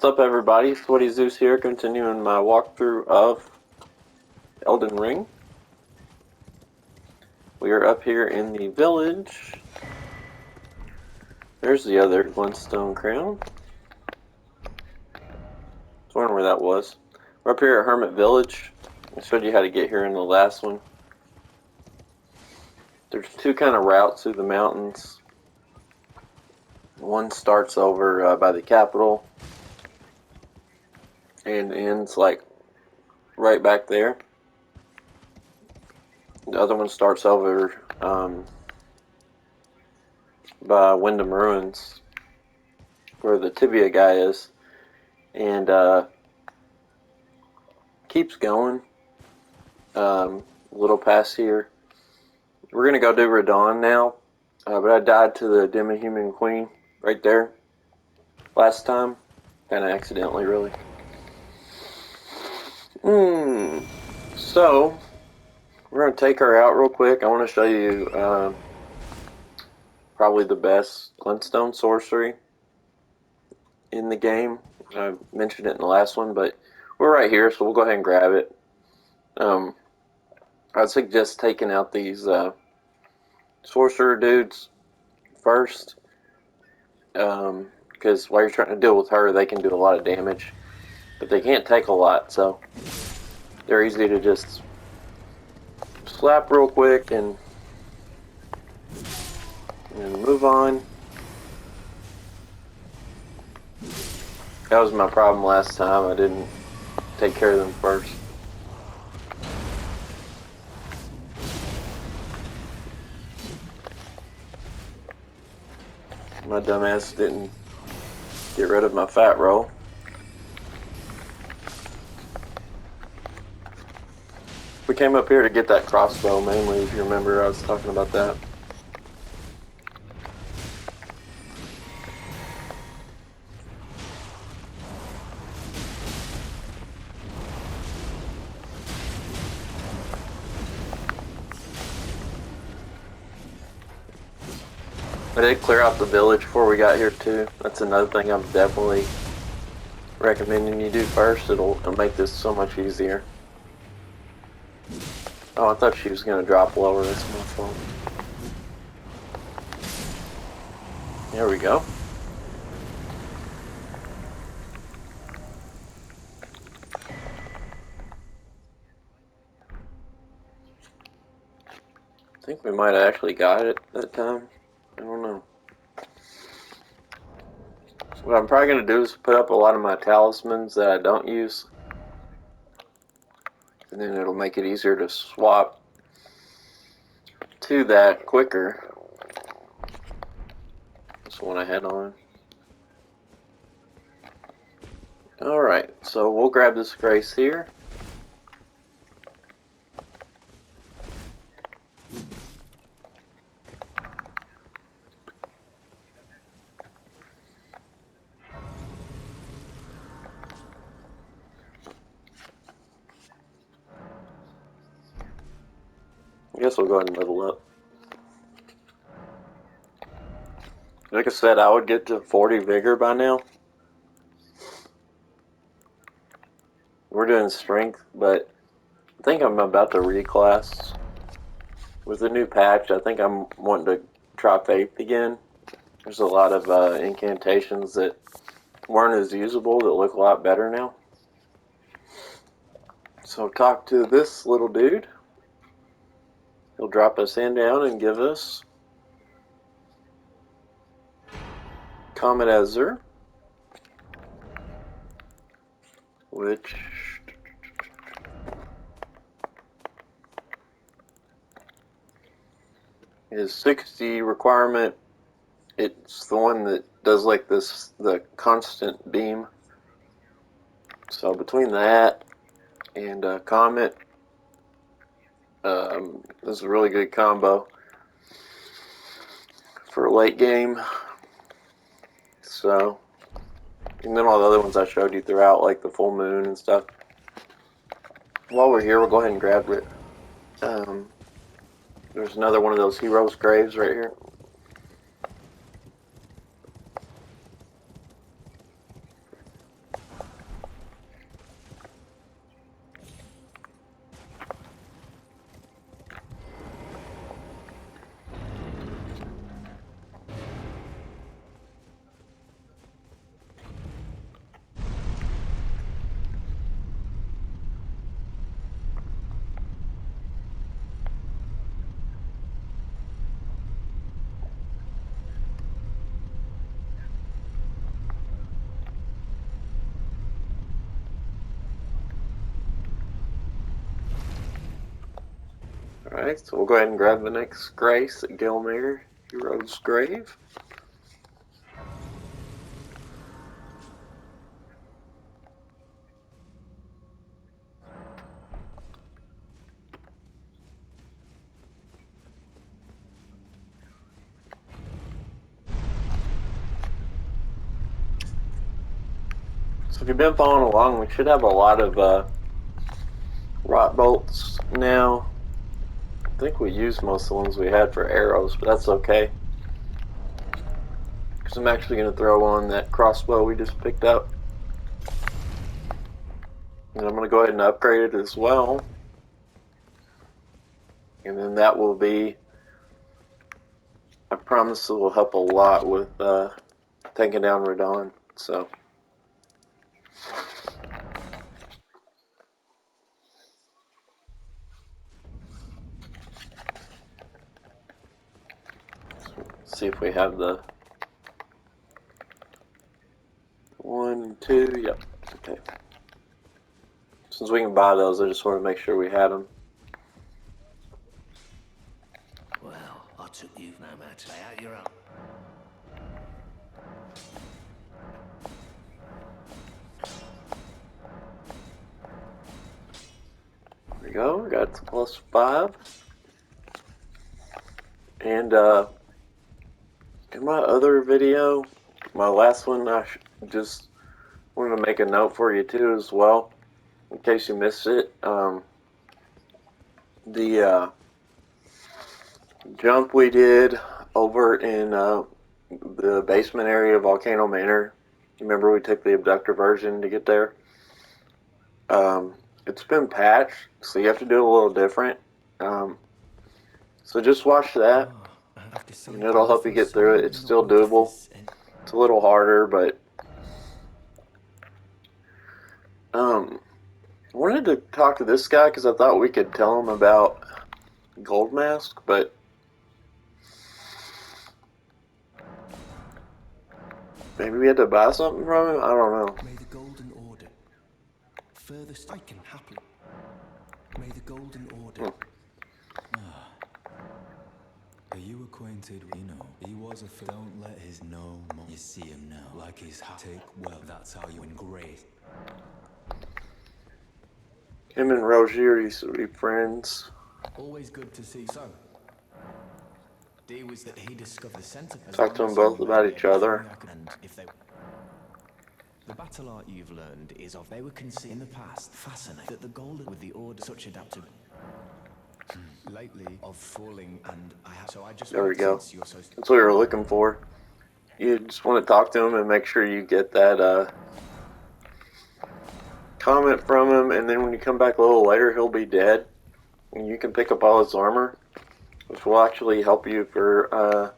What's up, everybody? Sweaty Zeus here, continuing my walkthrough of Elden Ring. We are up here in the village. There's the other Glintstone Crown. I was wondering where that was. We're up here at Hermit Village. I showed you how to get here in the last one. There's two kind of routes through the mountains. One starts over by the capital and ends like right back there. The other one starts over by Wyndham Ruins, where the Tibia guy is, and keeps going a little past here. We're gonna go do Radahn now, but I died to the Demi-Human Queen right there last time, kind of accidentally, really. So we're gonna take her out real quick. I want to show you probably the best glintstone sorcery in the game. I mentioned it in the last one, but we're right here, so we'll go ahead and grab it. I'd suggest taking out these sorcerer dudes first, because while you're trying to deal with her, they can do a lot of damage, but they can't take a lot, so they're easy to just slap real quick and move on. That was my problem last time. I didn't take care of them first. My dumbass didn't get rid of my fat roll. We came up here to get that crossbow mainly, if you remember. I was talking about that. I did clear out the village before we got here too. That's another thing I'm definitely recommending you do first. It'll make this so much easier. Oh, I thought she was going to drop lower. That's my fault. There we go. I think we might have actually got it that time. I don't know. What I'm probably going to do is put up a lot of my talismans that I don't use, and then it'll make it easier to swap to that quicker. That's the one I had on. Alright, so we'll grab this grace here. I guess we'll go ahead and level up. Like I said, I would get to 40 vigor by now. We're doing strength, but I think I'm about to reclass. With the new patch, I think I'm wanting to try faith again. There's a lot of incantations that weren't as usable that look a lot better now. So talk to this little dude. He'll drop us hand down and give us Comet Azure, which is 60 requirement. It's the one that does like this, the constant beam. So between that and Comet, this is a really good combo for late game. So, and then all the other ones I showed you throughout, like the full moon and stuff. While we're here, we'll go ahead and grab it. There's another one of those heroes' graves right here. Alright, so we'll go ahead and grab the next Grace at Gilmere Hero's Grave. So if you've been following along, we should have a lot of rot bolts now. I think we used most of the ones we had for arrows, but that's okay. Because I'm actually going to throw on that crossbow we just picked up. And I'm going to go ahead and upgrade it as well. And then that will be, I promise it will help a lot with taking down Radon. So. See if we have the 1 and 2. Yep. Okay. Since we can buy those, I just want to make sure we had them. Well, I took you no matter. Lay out your own. There we go. We got +5. And in my other video, my last one, I just wanted to make a note for you too as well, in case you missed it. The jump we did over in the basement area of Volcano Manor. Remember we took the abductor version to get there? It's been patched, so you have to do it a little different. So just watch that, and it'll help you get through it. It's still doable. It's a little harder, but I wanted to talk to this guy because I thought we could tell him about Gold Mask, but maybe we had to buy something from him? I don't know. May the Golden Order furthest I can happily. May the Golden Order. Are you acquainted with, he was a don't let his no more. You see him now, like his take well, that's how you engrave. Him and Rogier used to be friends. Always good to see so. D was that he discovered the center. Talk to them both about each other. And if they the battle art you've learned is of they were conceived in the past. Fascinating that the Golden with the Order such adapted lately of falling, and I have so I just there we go. So that's what we were looking for. You just want to talk to him and make sure you get that comment from him, and then when you come back a little later, he'll be dead, and you can pick up all his armor, which will actually help you for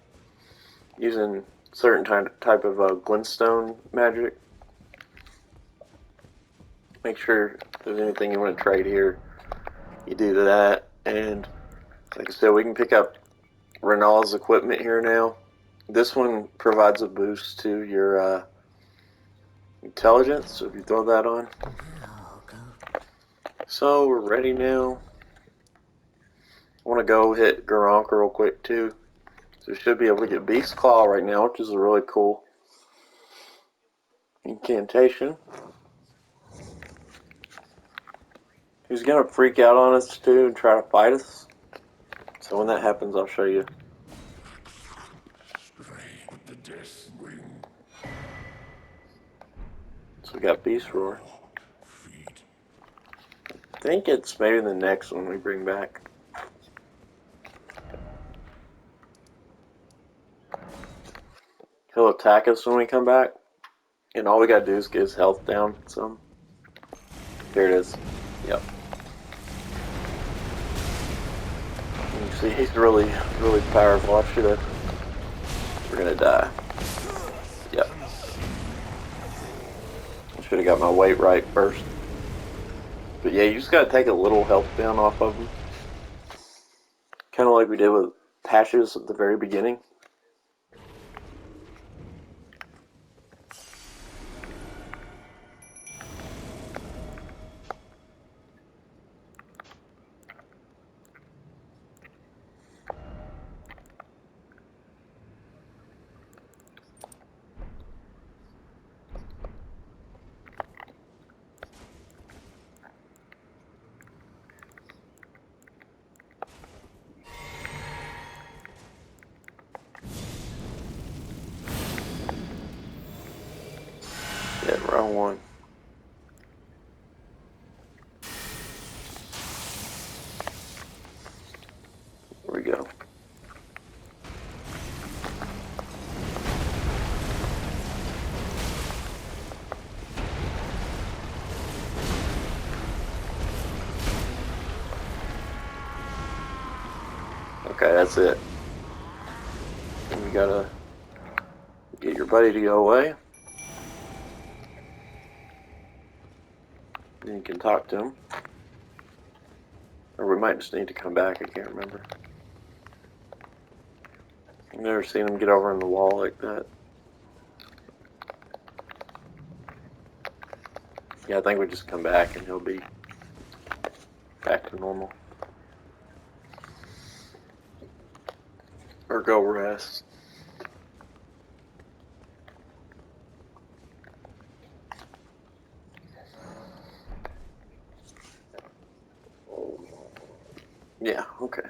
using certain type of glintstone magic. Make sure if there's anything you want to trade here, you do that. And like I said, we can pick up Renal's equipment here now. This one provides a boost to your intelligence, so if you throw that on. So we're ready now. I want to go hit Garank real quick too. So we should be able to get Beast Claw right now, which is a really cool incantation. He's gonna freak out on us too and try to fight us. So when that happens, I'll show you. So we got Beast Roar. I think it's maybe the next one we bring back. He'll attack us when we come back, and all we gotta do is get his health down some. Here it is. Yep. You see, he's really powerful. I should have. We're gonna die. Yep. I should have got my weight right first. But yeah, you just gotta take a little health down off of him. Kind of like we did with Patches at the very beginning. wrong one. There we go. Okay, that's it. And you gotta get your buddy to go away. Then you can talk to him. Or we might just need to come back, I can't remember. I've never seen him get over on the wall like that. Yeah, I think we just come back and he'll be back to normal. Or go rest. Yeah, okay.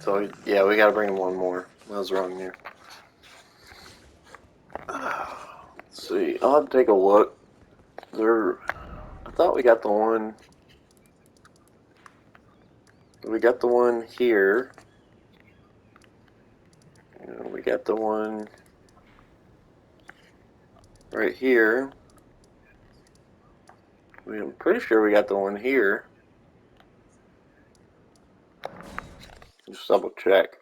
So, yeah, we gotta bring him one more. I was wrong there. Let's see. I'll have to take a look. I thought we got the one. We got the one here. We got the one right here. I'm pretty sure we got the one here. Just double check.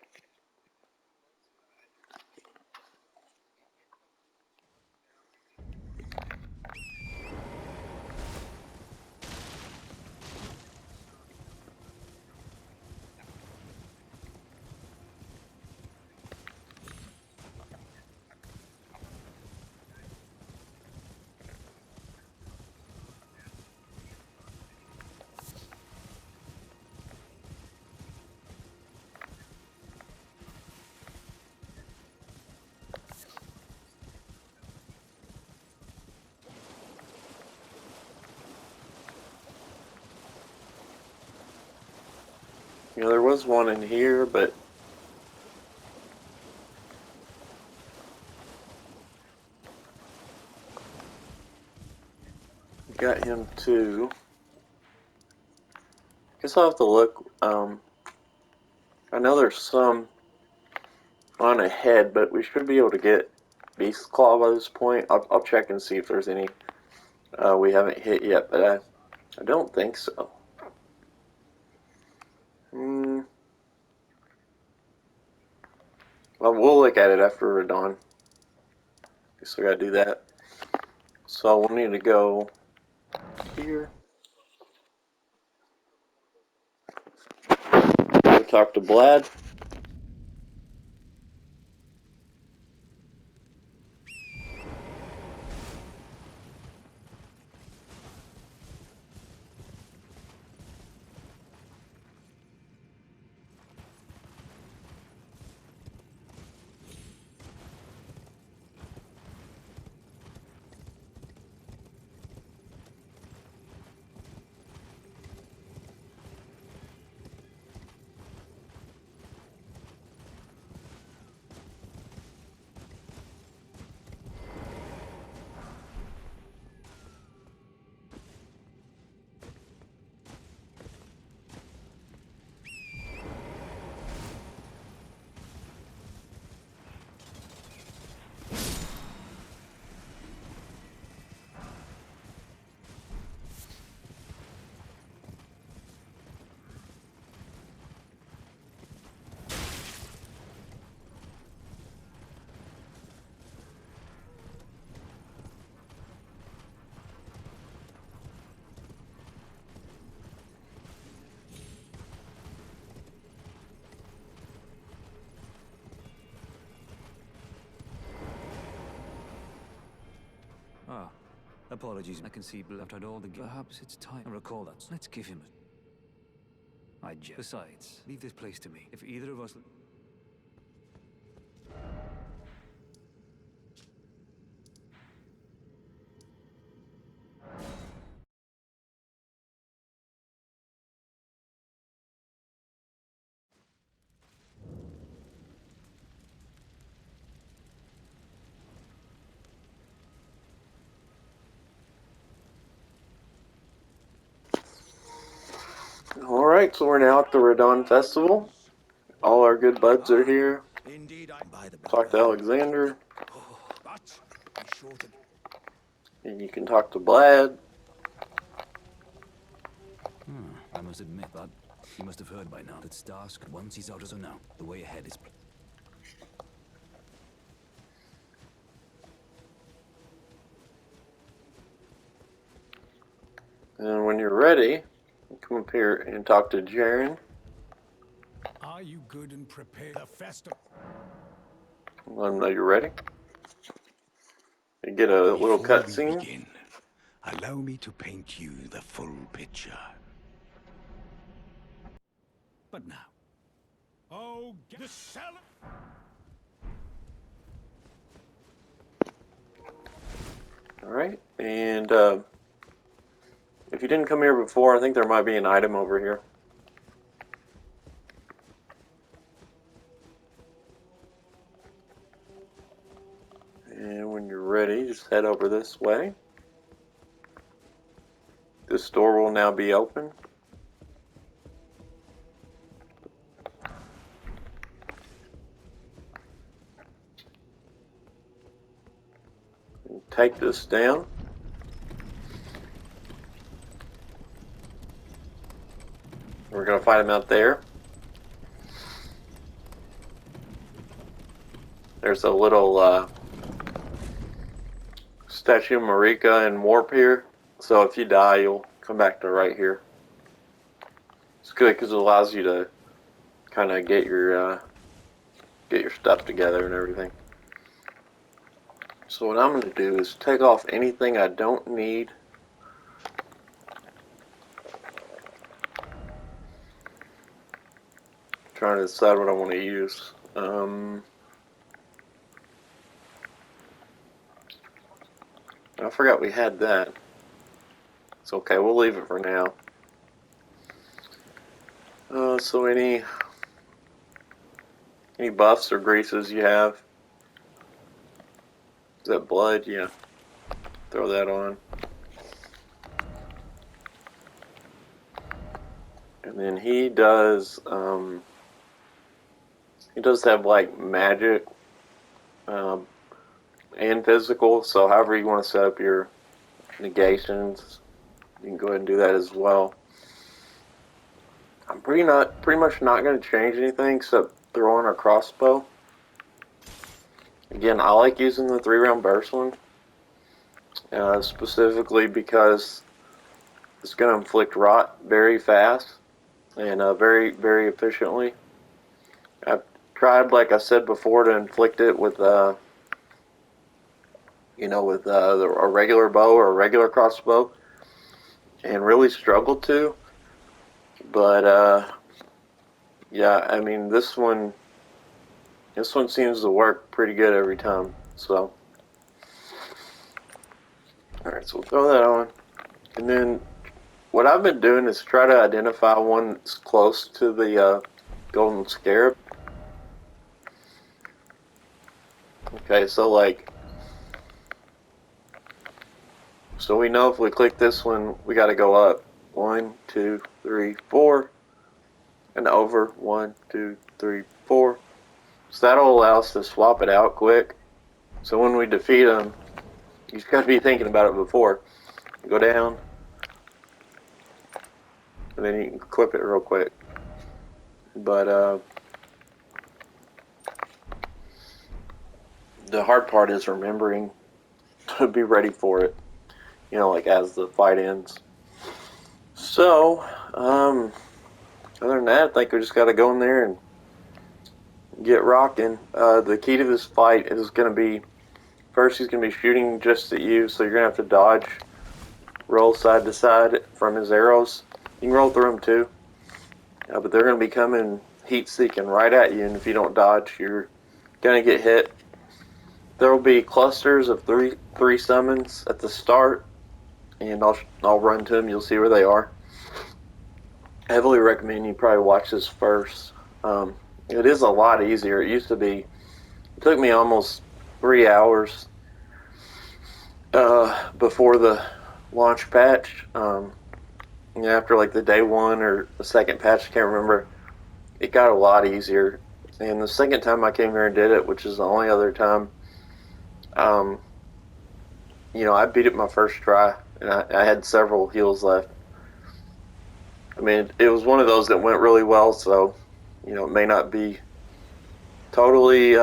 There was one in here, but got him too. Guess I'll have to look. I know there's some on ahead, but we should be able to get Beast Claw by this point. I'll check and see if there's any we haven't hit yet, but I don't think so. Well, we'll look at it after Radahn. Guess we gotta do that. So we'll need to go here. Go talk to Blad. Ah, apologies. I can see I've tried all the... Perhaps it's time. I recall that. Let's give him a... Besides, leave this place to me. If either of us... Alright, so we're now at the Radon Festival. All our good buds are here. Indeed, I'm by the Talk to Alexander. But be sure to. And you can talk to Blad. I must admit that he must have heard by now that Starsk, once he's out of so now, the way ahead is. And when you're ready, come up here and talk to Jaren. Are you good and prepared? The festival. Let him know you're ready. You get a little Before we cutscene. begin, allow me to paint you the full picture. But now, Oh, the cellar. Alright, and if you didn't come here before, I think there might be an item over here. And when you're ready, just head over this way. This door will now be open. And take this down. We're going to fight him out there. There's a little statue of Marika and Warp here. So if you die, you'll come back to right here. It's good because it allows you to kind of get your stuff together and everything. So what I'm going to do is take off anything I don't need. Trying to decide what I want to use. I forgot we had that. It's okay, we'll leave it for now. So any buffs or greases you have? Is that blood? Yeah. Throw that on. And then he does have like magic and physical, so however you want to set up your negations, you can go ahead and do that as well. I'm pretty much not going to change anything except throwing a crossbow. Again, I like using the 3-round burst one, specifically because it's going to inflict rot very fast and very, very efficiently. I've tried, like I said before, to inflict it with a regular bow or a regular crossbow, and really struggled to. But yeah, I mean this one seems to work pretty good every time. So, all right, so we'll throw that on, and then what I've been doing is try to identify one that's close to the golden scarab. Okay, so we know if we click this one, we got to go up 1, 2, 3, 4, and over 1, 2, 3, 4. So that'll allow us to swap it out quick. So when we defeat them, you just got to be thinking about it before. Go down, and then you can clip it real quick. But the hard part is remembering to be ready for it. You know, like as the fight ends. So, other than that, I think we just got to go in there and get rocking. The key to this fight is going to be, first he's going to be shooting just at you, so you're going to have to dodge, roll side to side from his arrows. You can roll through them too, but they're going to be coming heat-seeking right at you, and if you don't dodge, you're going to get hit. There will be clusters of three summons at the start, and I'll run to them. You'll see where they are. I heavily recommend you probably watch this first. It is a lot easier. It used to be. It took me almost 3 hours before the launch patch. And after like the day one or the second patch, I can't remember, it got a lot easier. And the second time I came here and did it, which is the only other time, I beat it my first try, and I had several heals left. I mean, it was one of those that went really well, so, it may not be totally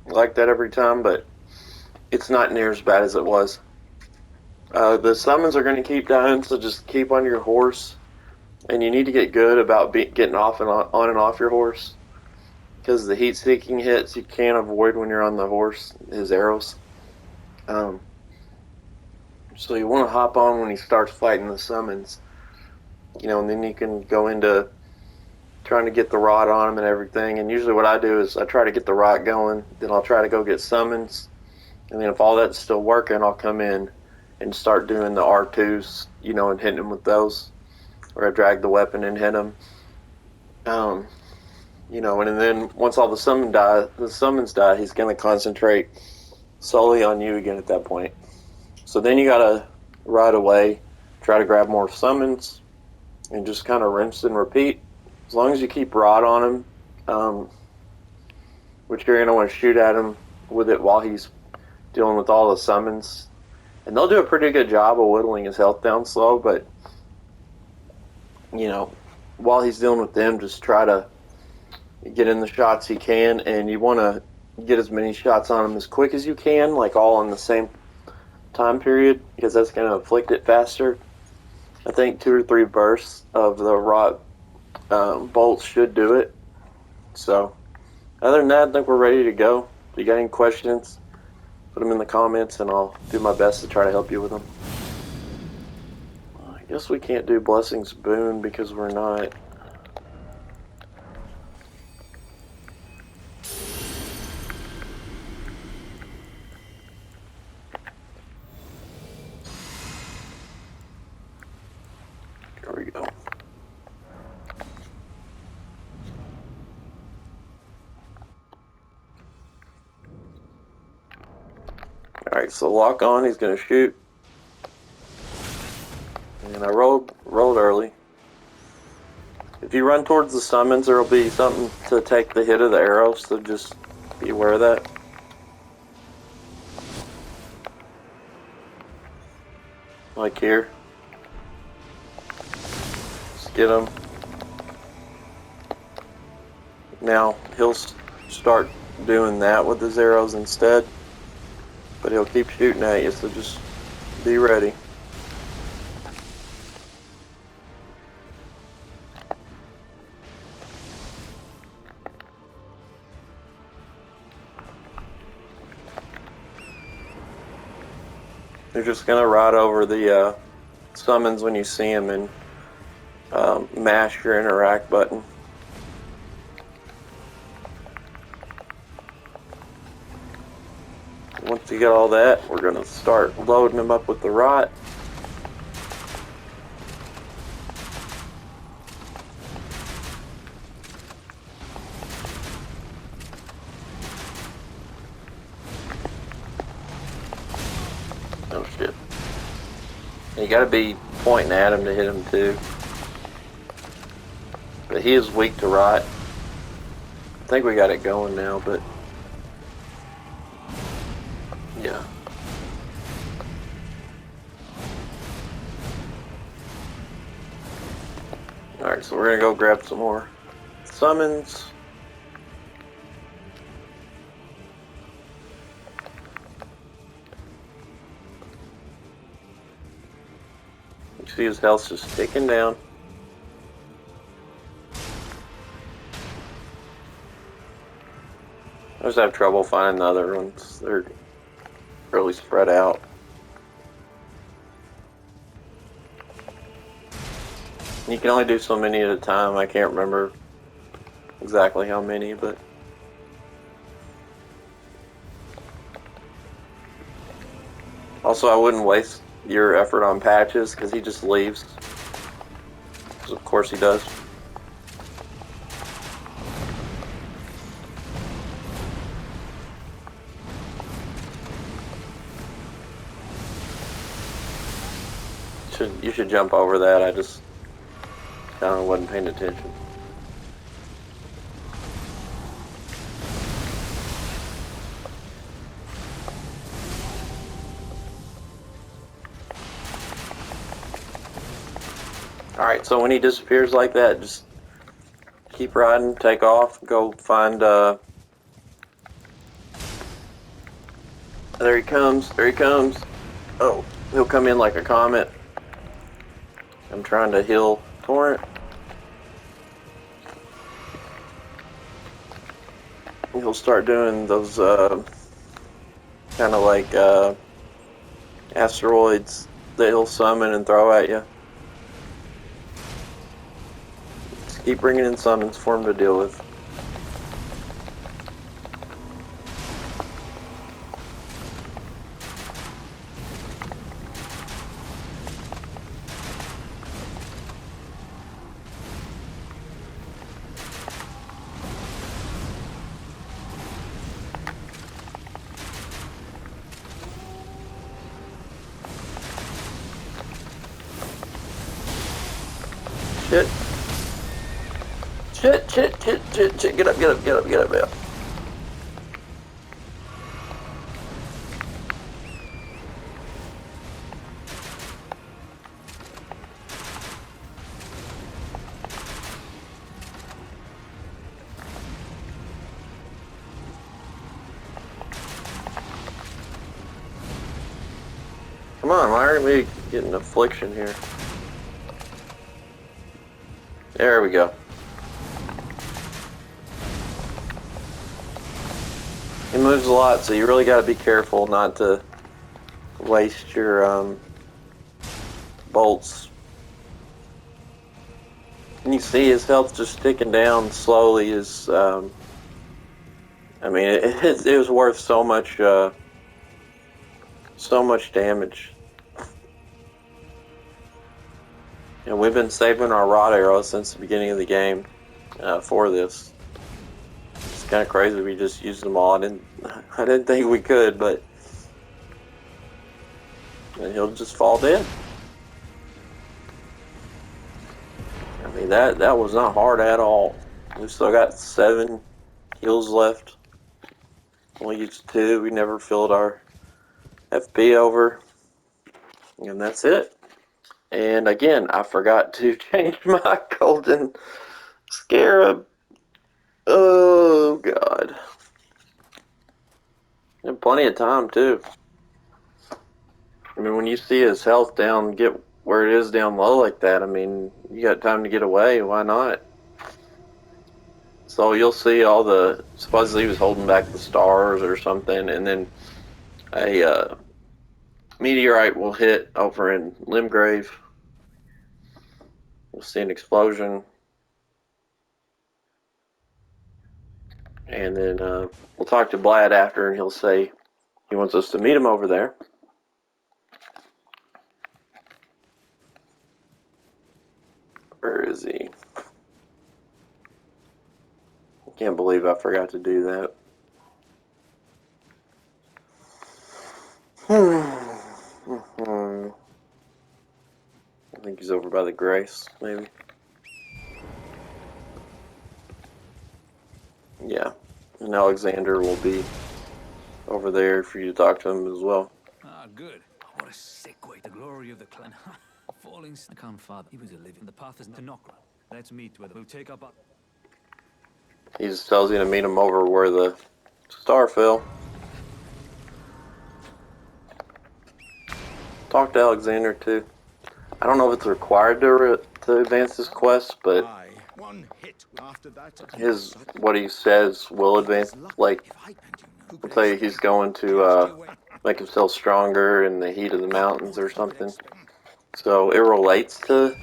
like that every time, but it's not near as bad as it was. The summons are going to keep dying, so just keep on your horse, and you need to get good about getting off and on and off your horse, because the heat-seeking hits you can't avoid when you're on the horse, his arrows. So you want to hop on when he starts fighting the summons, and then you can go into trying to get the rod on him and everything. And usually what I do is I try to get the rod going, then I'll try to go get summons, and then if all that's still working, I'll come in and start doing the R2s, and hitting him with those, or I drag the weapon and hit him. And then once all the summons die, he's going to concentrate solely on you again at that point. So then you gotta right away try to grab more summons and just kind of rinse and repeat. As long as you keep rod on him, which you're gonna want to shoot at him with it while he's dealing with all the summons, and they'll do a pretty good job of whittling his health down slow. But while he's dealing with them, just try to get in the shots he can, and you want to get as many shots on him as quick as you can, like all in the same time period, because that's going to afflict it faster. I think 2 or 3 bursts of the rot bolts should do it. So other than that, I think we're ready to go. If you got any questions, put them in the comments and I'll do my best to try to help you with them. I guess we can't do Blessing's Boon because we're not. There we go. Alright, so lock on, he's going to shoot. And I rolled early. If you run towards the summons, there will be something to take the hit of the arrow, so just be aware of that. Like here. Just get him. Now, he'll start doing that with his arrows instead. But he'll keep shooting at you, so just be ready. You're just going to ride over the summons when you see them and mash your interact button. Once you get all that, we're going to start loading them up with the rot. Oh shit. You gotta be pointing at him to hit him too. But he is weak to rot. I think we got it going now, but yeah. Alright, so we're gonna go grab some more summons. You see his health's just ticking down. I just have trouble finding the other ones. They're really spread out. You can only do so many at a time. I can't remember exactly how many, but also I wouldn't waste your effort on patches because he just leaves. Because of course he does. You should jump over that. I just I wasn't paying attention. Alright, so when he disappears like that, just keep riding, take off, go find, there he comes, there he comes. Oh, he'll come in like a comet. I'm trying to heal Torrent. He'll start doing those, kind of like, asteroids that he'll summon and throw at you. Just keep bringing in summons for him to deal with. Shit. Shit, shit, shit, shit, shit. Get up, get up, get up, get up, get up. Come on, why aren't we getting affliction here? There we go. He moves a lot, so you really got to be careful not to waste your bolts. And you see his health just ticking down slowly. I mean, it was worth so much damage. And we've been saving our rod arrows since the beginning of the game for this. It's kind of crazy. We just used them all. I didn't think we could, but he'll just fall dead. I mean, that was not hard at all. We still got 7 heals left. Only used 2. We never filled our FP over, and that's it. And again, I forgot to change my golden scarab. Oh god. And plenty of time too. I mean, when you see his health down, get where it is down low like that, I mean, you got time to get away, why not? So you'll see all the, supposedly he was holding back the stars or something, and then a meteorite will hit over in Limgrave. We'll see an explosion. And then we'll talk to Blad after, and he'll say he wants us to meet him over there. Where is he? I can't believe I forgot to do that. I think he's over by the Grace, maybe. Yeah. And Alexander will be over there for you to talk to him as well. Ah, good. What a sick way. The glory of the clan. Falling. I can't father. He was a living. The path is to Nokra. Let's meet where we'll take up. He just tells you to meet him over where the star fell. Talk to Alexander too. I don't know if it's required to advance this quest, but what he says will advance. Like, I'll tell you, he's going to make himself stronger in the heat of the mountains or something. So it relates to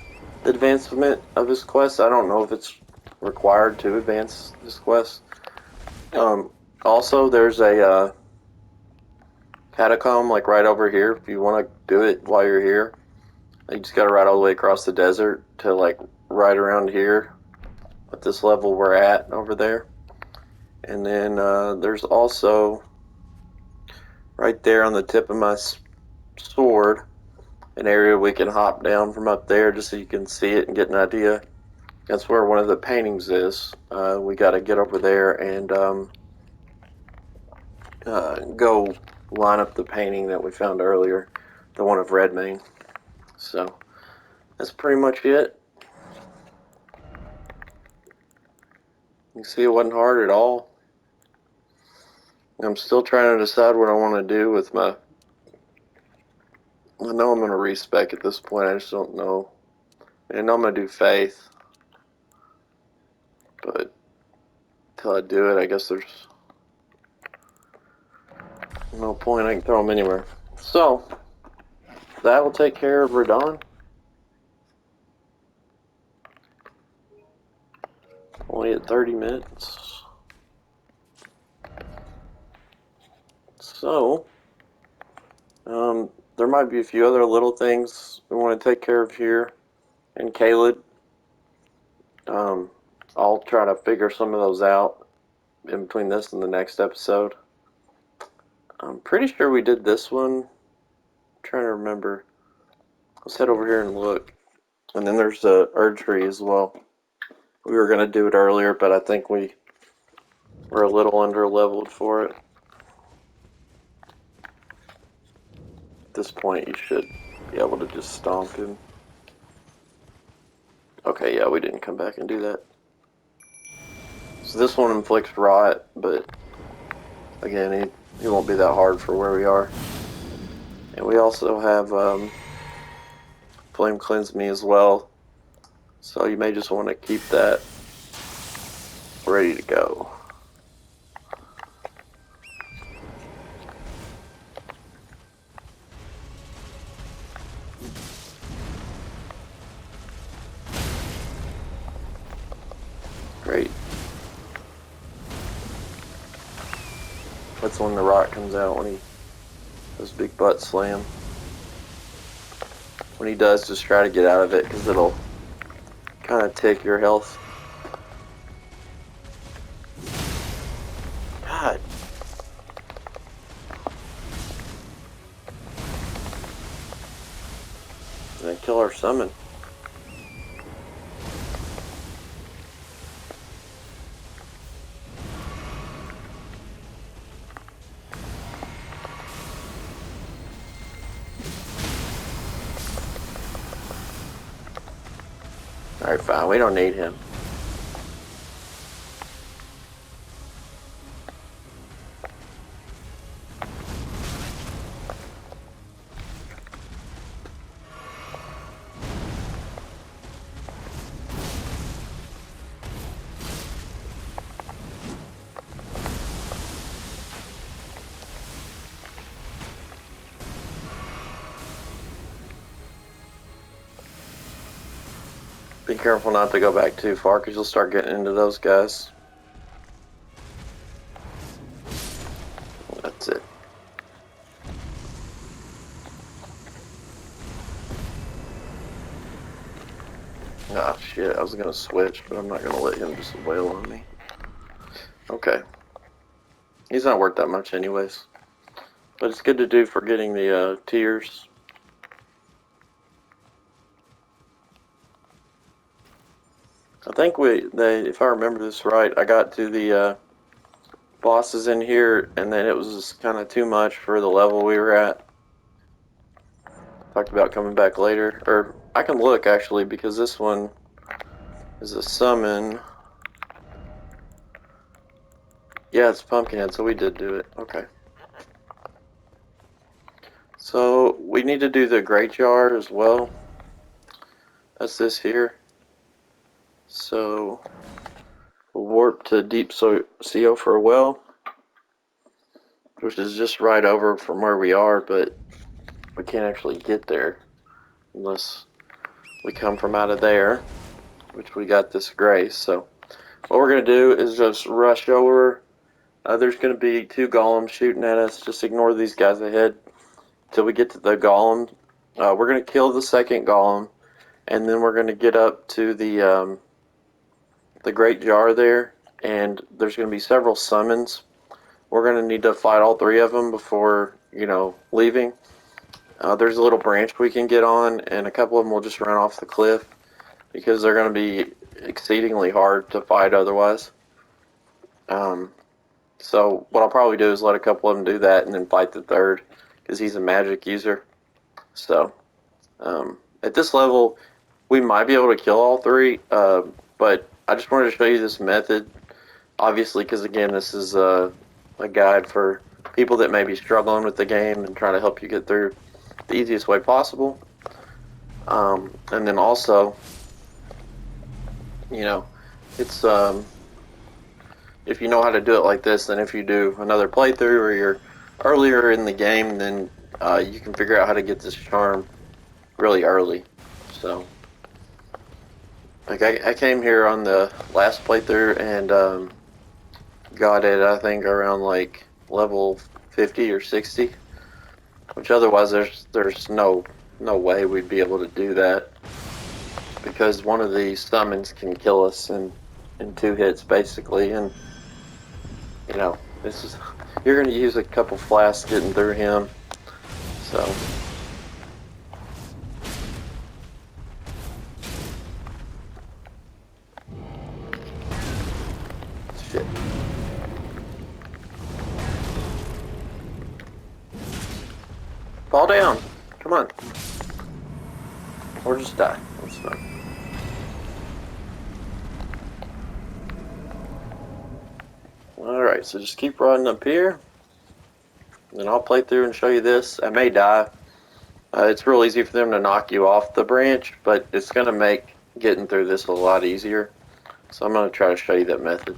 the advancement of his quest. I don't know if it's required to advance this quest. Also, there's a catacomb like right over here. If you want to do it while you're here, you just got to ride all the way across the desert to like right around here at this level we're at over there. And then there's also right there on the tip of my sword an area we can hop down from up there just so you can see it and get an idea. that's where one of the paintings is. We got to get over there and go line up the painting that we found earlier, the one of Redmayne. So that's pretty much it. You see, it wasn't hard at all. I'm still trying to decide what I want to do with my... I know I'm going to respec at this point. I just don't know. I know I'm going to do Faith. But until I do it, I guess there's no point. I can throw them anywhere. So, that will take care of Radahn. Only at 30 minutes. So, there might be a few other little things we want to take care of here in Caelid. I'll try to figure some of those out in between this and the next episode. I'm pretty sure we did this one. I'm trying to remember. Let's head over here and look. And then there's the Erdtree as well. We were going to do it earlier, but I think we were a little under leveled for it. At this point, you should be able to just stomp him. Okay, yeah, we didn't come back and do that. So this one inflicts rot, but again, he won't be that hard for where we are. And we also have Flame Cleanse Me as well. So you may just want to keep that ready to go. Great. That's when the rot comes out, when he does big butt slam. When he does, just try to get out of it, because it'll kind of take your health. God. Did I kill our summon? Alright, fine. We don't need him. Be careful not to go back too far, because you'll start getting into those guys. That's it. Ah, shit. I was going to switch, but I'm not going to let him just wail on me. Okay. He's not worth that much anyways. But it's good to do for getting the tiers. I think if I remember this right, I got to the bosses in here, and then it was kind of too much for the level we were at. Talked about coming back later. Or, I can look, actually, because this one is a summon. Yeah, it's Pumpkinhead, so we did do it. Okay. So, we need to do the Great Jar as well. That's this here. So, we'll warp to Deep CO for a well, which is just right over from where we are, but we can't actually get there unless we come from out of there, which we got this grace. So, what we're going to do is just rush over. There's going to be 2 golems shooting at us. Just ignore these guys ahead till we get to the golem. We're going to kill the second golem, and then we're going to get up to the Great Jar there, and there's going to be several summons. We're going to need to fight all 3 of them before, leaving. There's a little branch we can get on, and a couple of them will just run off the cliff, because they're going to be exceedingly hard to fight otherwise. So what I'll probably do is let a couple of them do that and then fight the third, because he's a magic user. So at this level, we might be able to kill all three, but I just wanted to show you this method, obviously, because again, this is a guide for people that may be struggling with the game and trying to help you get through the easiest way possible. And then also, you know, it's if you know how to do it like this, then if you do another playthrough or you're earlier in the game, then you can figure out how to get this charm really early. So, like I came here on the last playthrough and got it, I think, around like level 50 or 60, which otherwise there's no way we'd be able to do that, because one of these summons can kill us in 2 hits basically, and you know, this is, you're going to use a couple flasks getting through him. So shit. Fall down. Come on. Or just die. That's fine. Alright, so just keep running up here. And I'll play through and show you this. I may die. It's real easy for them to knock you off the branch, but it's going to make getting through this a lot easier. So I'm going to try to show you that method.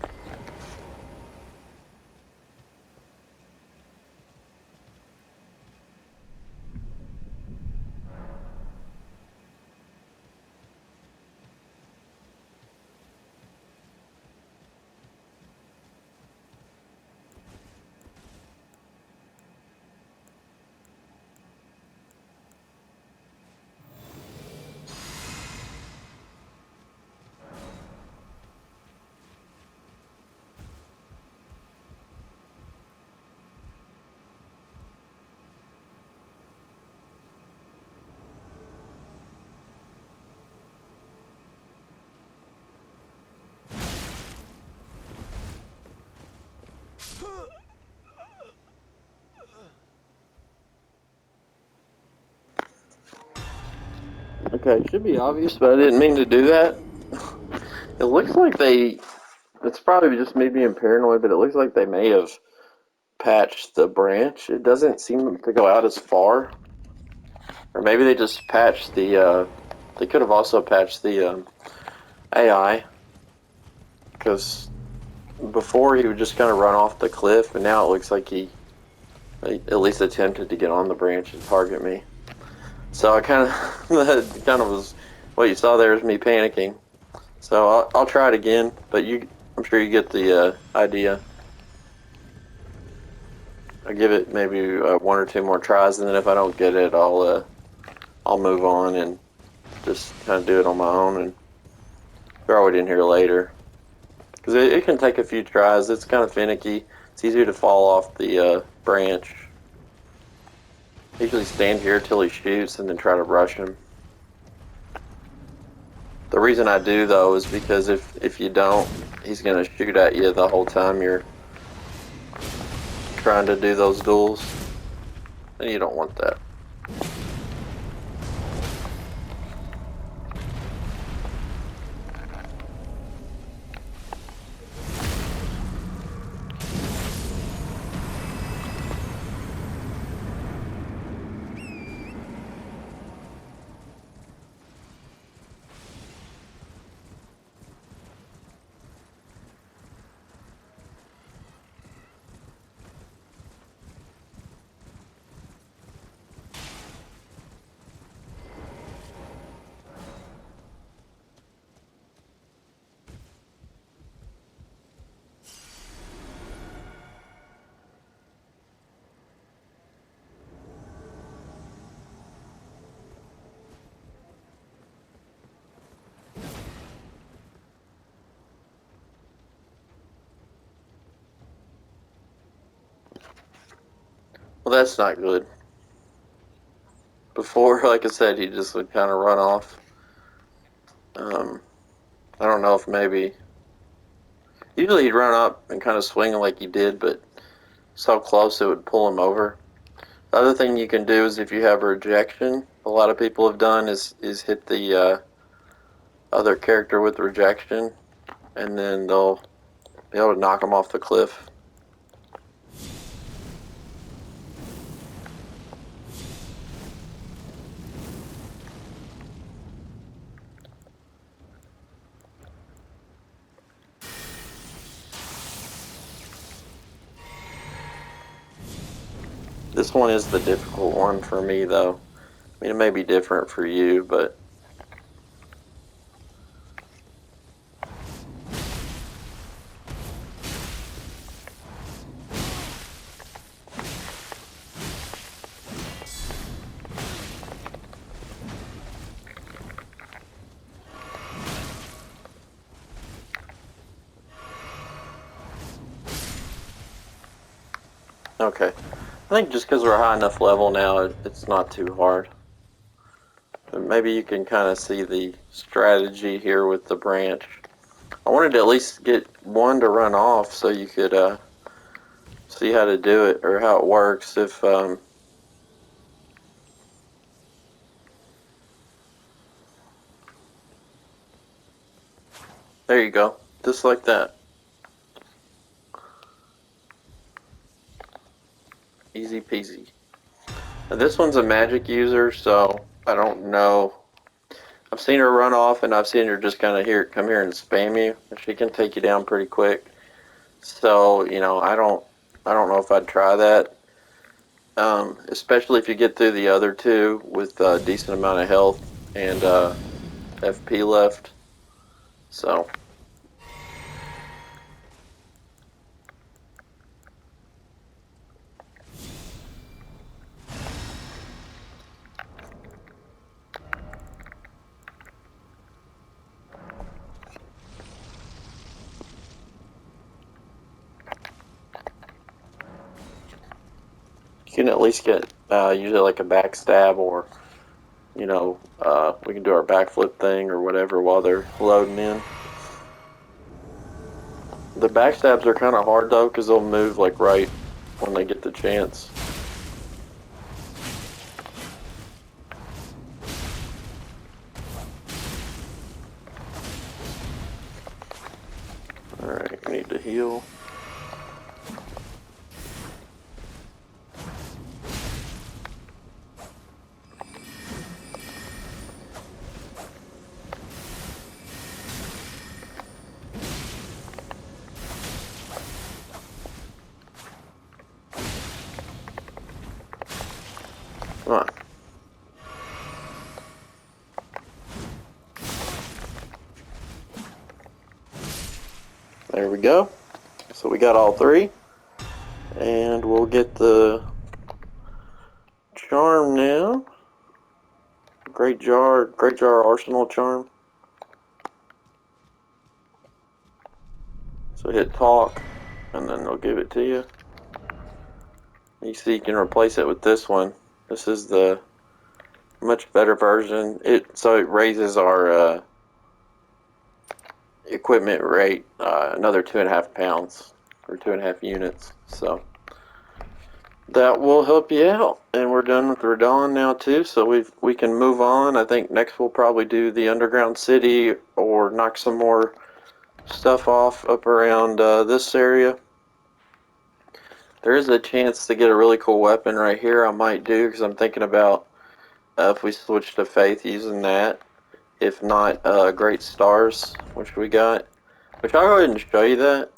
Okay, it should be obvious, but I didn't mean to do that. It looks like it's probably just me being paranoid, but it looks like they may have patched the branch. It doesn't seem to go out as far. Or maybe they just patched they could have also patched the AI. Because before he would just kind of run off the cliff, and now it looks like he at least attempted to get on the branch and target me. So I kind of, that kind of was, what you saw there is me panicking. So I'll try it again, but I'm sure you get the idea. I'll give it maybe 1 or 2 more tries, and then if I don't get it, I'll move on and just kind of do it on my own and throw it in here later. Because it can take a few tries. It's kind of finicky. It's easier to fall off the branch. I usually stand here till he shoots and then try to rush him. The reason I do, though, is because if you don't, he's going to shoot at you the whole time you're trying to do those duels. And you don't want that. Well, that's not good. Before, like I said, he just would kind of run off. I don't know if maybe... Usually he'd run up and kind of swing like he did, but so close it would pull him over. The other thing you can do is if you have a rejection, a lot of people have done is hit the other character with rejection, and then they'll be able to knock him off the cliff. This one is the difficult one for me, though. I mean, it may be different for you, but... Okay. I think just because we're high enough level now, it's not too hard. But maybe you can kind of see the strategy here with the branch. I wanted to at least get one to run off so you could see how to do it or how it works. If there you go, just like that. Easy peasy. Now, this one's a magic user, so I don't know. I've seen her run off, and I've seen her just kind of come here and spam you. She can take you down pretty quick. So you know, I don't know if I'd try that. Especially if you get through the other two with a decent amount of health and FP left. So. You can at least get usually like a backstab, or you know, we can do our backflip thing or whatever while they're loading in. The backstabs are kind of hard though, because they'll move like right when they get the chance. Alright, we need to heal. Come on. There we go. So we got all three. And we'll get the charm now. Great jar arsenal charm. So hit talk, and then they'll give it to you. You see you can replace it with this one. This is the much better version. So it raises our equipment rate another 2.5 pounds or 2.5 units. So that will help you out. And we're done with Radahn now too, so we can move on. I think next we'll probably do the underground city or knock some more stuff off up around this area. There is a chance to get a really cool weapon right here. I might do, because I'm thinking about if we switch to Faith using that. If not, Great Stars, which we got. Which I'll go ahead and show you that.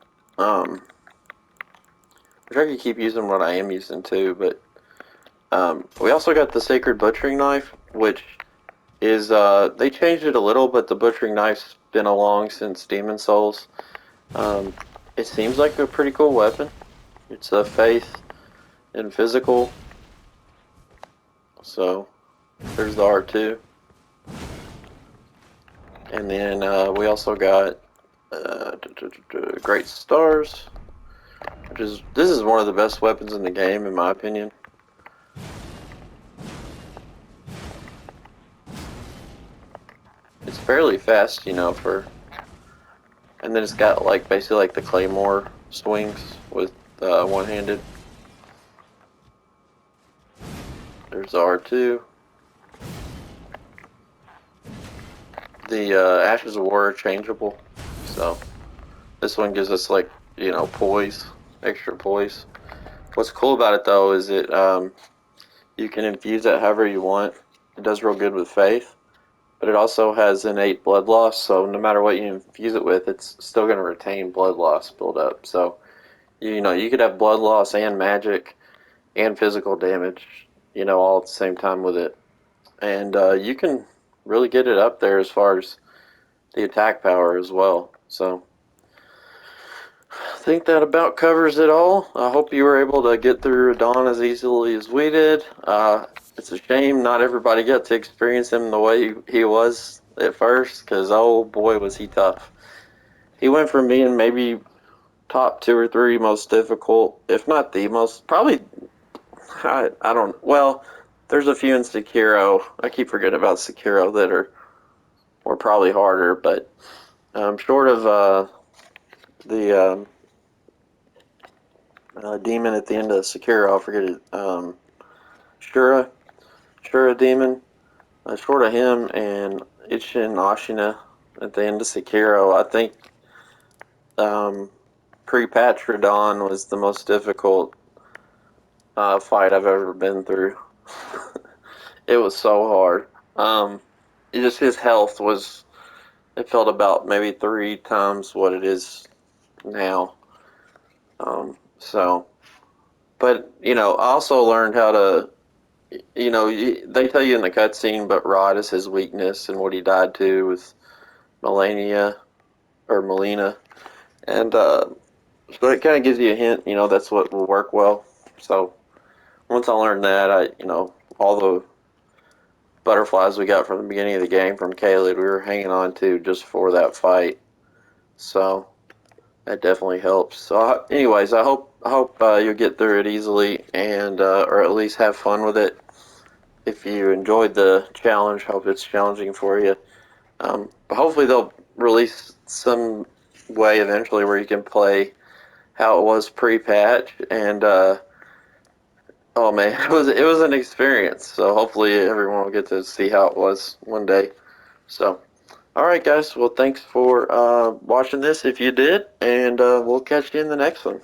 Which I could keep using what I am using too, but we also got the Sacred Butchering Knife, which is, they changed it a little, but the Butchering Knife's been along since Demon Souls. It seems like a pretty cool weapon. It's a Faith and physical. So, there's the R2. And then we also got Great Stars, this is one of the best weapons in the game, in my opinion. It's fairly fast, you know, for And then it's got like basically like the claymore swings with one-handed. There's R2. The Ashes of War are changeable, so this one gives us like, you know, poise, extra poise. What's cool about it though is it you can infuse it however you want. It does real good with faith, but it also has innate blood loss, so no matter what you infuse it with, it's still going to retain blood loss buildup. So you know, you could have blood loss and magic and physical damage, you know, all at the same time with it. And you can really get it up there as far as the attack power as well. So I think that about covers it all. I hope you were able to get through Radahn as easily as we did. It's a shame not everybody got to experience him the way he was at first, because oh boy was he tough. He went from being maybe top 2 or 3 most difficult, if not the most, probably, I don't, well, there's a few in Sekiro. I keep forgetting about Sekiro that were probably harder, but short of the demon at the end of Sekiro, I forget it, Shura demon, short of him and Ichin Ashina at the end of Sekiro, I think pre-patch Radon was the most difficult fight I've ever been through. It was so hard. Just his health was, it felt about maybe 3 times what it is now. So, but you know, I also learned how to, you know, they tell you in the cutscene, but Rod is his weakness and what he died to with Melina, and so it kind of gives you a hint, you know, that's what will work well. So once I learned that, you know, all the butterflies we got from the beginning of the game from Caleb, we were hanging on to just for that fight. So that definitely helps. So, anyways, I hope you'll get through it easily and or at least have fun with it. If you enjoyed the challenge, hope it's challenging for you. But hopefully they'll release some way eventually where you can play how it was pre-patch, and oh man, it was an experience. So hopefully everyone will get to see how it was one day. So, all right, guys. Well, thanks for watching this if you did, and we'll catch you in the next one.